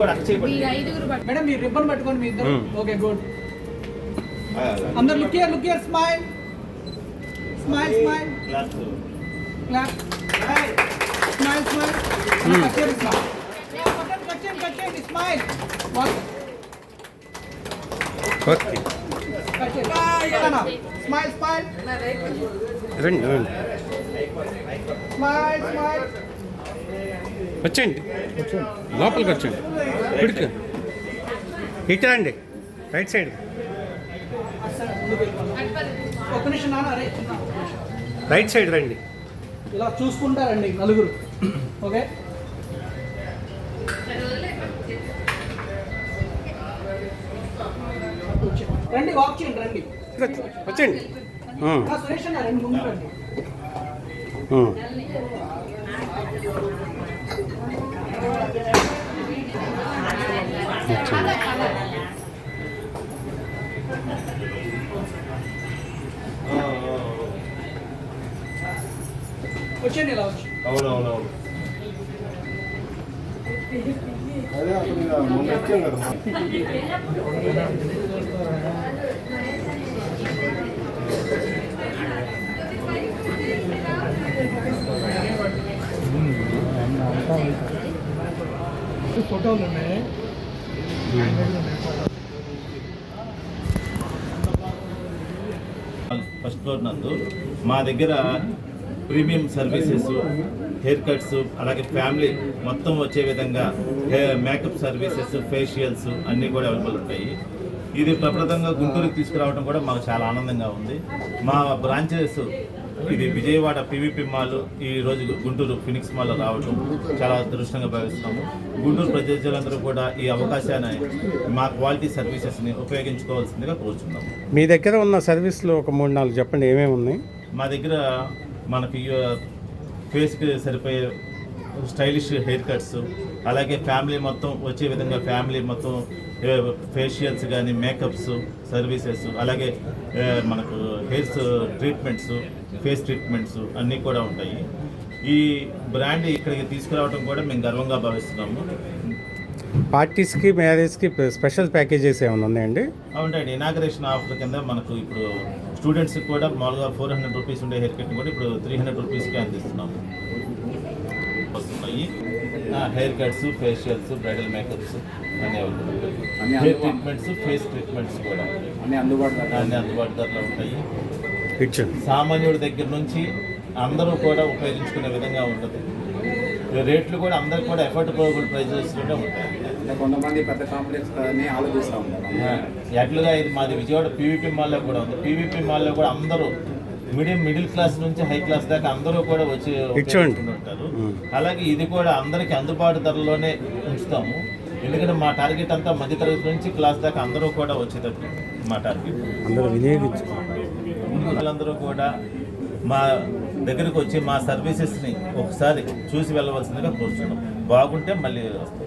Madam మీరు ribbon పట్టుకోండి మీ ఇద్దరు. Okay good. అందరూ look here smile smile smile clap smile smile కచ్చేరి స్మైల్ కచ్చేరి స్మైల్ ఓకే స్మైల్ స్మైల్ రండి స్మైల్ స్మైల్ వచ్చేయండి లోపలికి వచ్చేయండి పిడుకు ఇటు రండి రైట్ సైడ్ ఒక నిమిషం నాన్న అరే రైట్ సైడ్ రండి ఇలా చూసుకుంటారండి నలుగురు. ఓకే రండి వాక్ చేయండి రండి వచ్చేయండి సురేష్ అన్న రండి ముందు రండి. వచ్చేయండి ఇలా వచ్చి అవునవునవును అదే అప్పుడు మొన్న వచ్చాం కదా ఫోటోలు ఉన్నాయి. ఫస్ట్ ఫ్లోర్ నందు మా దగ్గర ప్రీమియం సర్వీసెస్, హెయిర్ కట్స్, అలాగే ఫ్యామిలీ మొత్తం వచ్చే విధంగా మేకప్ సర్వీసెస్, ఫేషియల్స్ అన్నీ కూడా అవైలబుల్ ఉంటాయి. ఇది ప్రప్రదంగా గుంటూరుకి తీసుకురావడం కూడా మాకు చాలా ఆనందంగా ఉంది. మా బ్రాంచెస్ ఇది విజయవాడ పీవీపీ మాల్, ఈరోజు గుంటూరు ఫినిక్స్ మాల్లో రావడం చాలా అదృష్టంగా భావిస్తున్నాము. గుంటూరు ప్రజలందరూ కూడా ఈ అవకాశాన్ని, మా క్వాలిటీ సర్వీసెస్ని ఉపయోగించుకోవాల్సిందిగా కోరుచున్నాము. మీ దగ్గర ఉన్న సర్వీస్లో ఒక 3-4 చెప్పండి ఏమేమి ఉన్నాయి. మా దగ్గర మనకి ఫేస్కి సరిపోయే స్టైలిష్ హెయిర్ కట్స్, అలాగే ఫ్యామిలీ మొత్తం వచ్చే విధంగా ఫ్యామిలీ మొత్తం ఫేషియల్స్ కానీ, మేకప్స్ సర్వీసెస్, అలాగే మనకు హెయిర్స్ ట్రీట్మెంట్స్, ఫేస్ ట్రీట్మెంట్స్ అన్నీ కూడా ఉంటాయి. ఈ బ్రాండ్ ఇక్కడికి తీసుకురావడం కూడా మేము గర్వంగా భావిస్తున్నాము. పార్టీస్కి, మ్యారేజ్కి స్పెషల్ ప్యాకేజెస్ ఏమైనా ఉన్నాయండి? అవునండి, ఇనాగరేషన్ ఆఫర్ కింద మనకు ఇప్పుడు స్టూడెంట్స్కి కూడా మామూలుగా 400 రూపీస్ ఉండే హెయిర్ కట్ని కూడా ఇప్పుడు 300 రూపీస్కి అందిస్తున్నాము. వస్తున్నాయి hair cuts, facials, bridal makeups అన్నీ హెయిర్ ట్రీట్మెంట్స్, ఫేస్ ట్రీట్మెంట్స్ కూడా అన్ని అందుబాటు ధరలో ఉంటాయి. సామాన్యుడి దగ్గర నుంచి అందరూ కూడా ఉపయోగించుకునే విధంగా ఉంటుంది. రేట్లు కూడా అందరికి కూడా అఫోర్డబుల్ ప్రైజెస్లోనే ఉంటాయి. కొంతమంది పెద్ద కాంప్లెక్స్ ఆలోచిస్తూ ఉంటారు. ఎట్లుగా ఇది మాది విజయవాడ పీవీపీ మాల్లో కూడా ఉంది. పీవీపీ మాల్లో కూడా అందరూ మిడిల్ క్లాస్ నుంచి హై క్లాస్ దాకా అందరూ కూడా వచ్చి ఉంటారు. అలాగే ఇది కూడా అందరికి అందుబాటు ధరలోనే ఉంచుతాము. ఎందుకంటే మా టార్గెట్ అంతా మధ్యతరగతి నుంచి క్లాస్ దాకా అందరూ కూడా వచ్చేటట్టు మా టార్గెట్. వాళ్ళందరూ కూడా మా దగ్గరకు వచ్చి మా సర్వీసెస్ని ఒకసారి చూసి వెళ్ళవలసిందిగా కోరుతున్నాం. బాగుంటే మళ్ళీ వస్తాం.